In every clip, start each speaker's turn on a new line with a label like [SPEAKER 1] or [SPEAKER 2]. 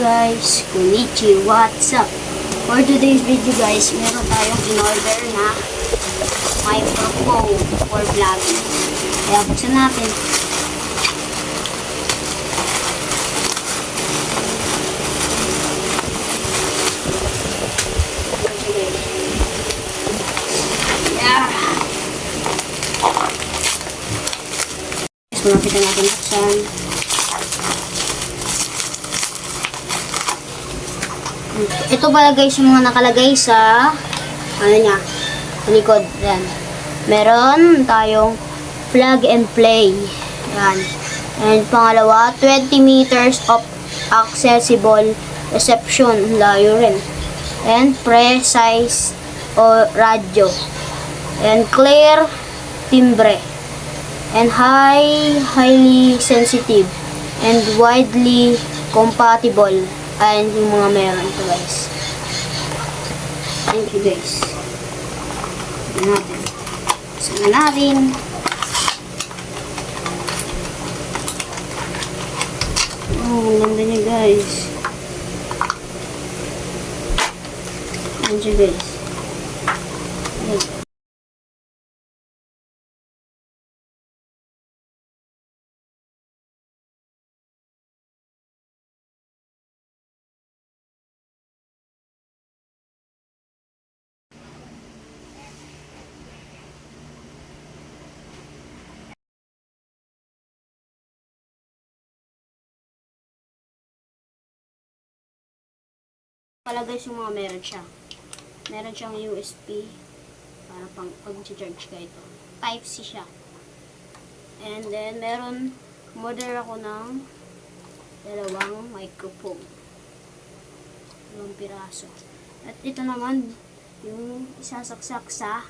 [SPEAKER 1] guys, konnichiwa, what's up? For today's video guys, meron tayong in-order na microphone for vlogging. Kaya buksan natin. Yeah. So, napitan natin buksan. Ito pala guys yung mga nakalagay sa ano niya, sa likod. Yan. Meron tayong plug and play. Yan. And pangalawa, 20 meters of accessible reception. Layo rin. And precise o radio. And clear timbre. And highly sensitive. And widely compatible. Ayan yung mga meron ito guys. Thank you guys. Tignan natin. Sana natin. Oh, ang ganda niya guys. Ayan siya guys. Ayan. Pala guys yung mga meron siya. Meron siyang USB para pang pag-charge ka ito. Type-C siya. And then meron model ako ng dalawang microphone. 2 piraso. At ito naman yung isasaksak sa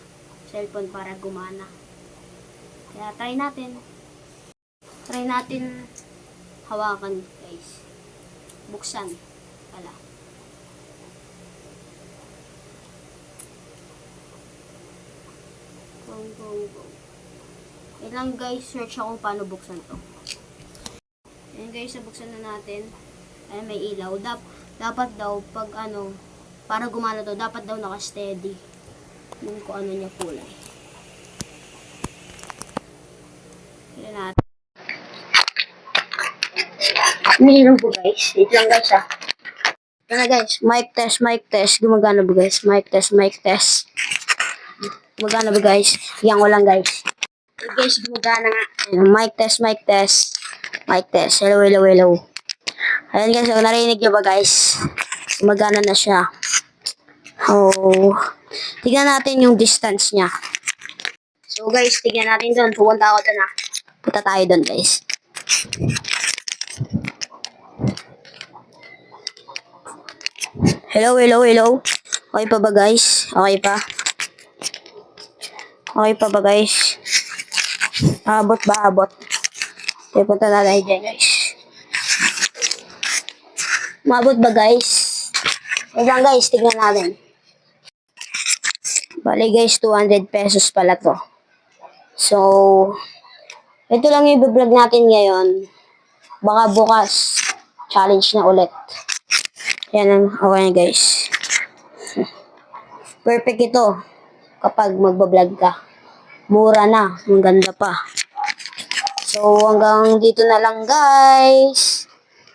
[SPEAKER 1] cellphone para gumana. Kaya try natin. Try natin hawakan guys. Buksan pala. Go. Wait lang guys, search ako kung paano buksan to. Ayan guys, nabuksan na natin. Ayan, may ilaw. Dapat daw, pag ano, para gumana to, dapat daw naka-steady. Yung kung ano niya kulay. Ayan natin. Hindi lang po guys. Dito lang guys ah. Ayan na guys, mic test. Gumagana po guys. Mic test. Gumagana ba guys? Yan ko lang guys. Okay guys, gumagana nga. Mic test. Hello. Ayan guys, so, narinig nyo ba guys? Gumagana na siya. Oh. Tignan natin yung distance niya. So guys, tignan natin doon. Pupunta ako doon ah. Punta tayo doon guys. Hello. Okay pa ba guys? Okay pa? Okay pa ba guys? Abot. Okay, punta na tayo dyan guys. Maabot ba guys? Wait lang guys, tignan natin. Bali guys, 200 pesos pala to. So, ito lang yung i-vlog natin ngayon. Baka bukas, challenge na ulit. Yan, okay guys. Perfect ito. Kapag magbablog ka. Mura na. Ang ganda pa. So, hanggang dito na lang guys.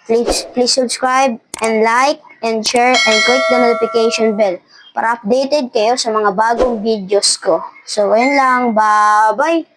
[SPEAKER 1] Please subscribe and like and share and click the notification bell para updated kayo sa mga bagong videos ko. So, ayun lang. Bye-bye!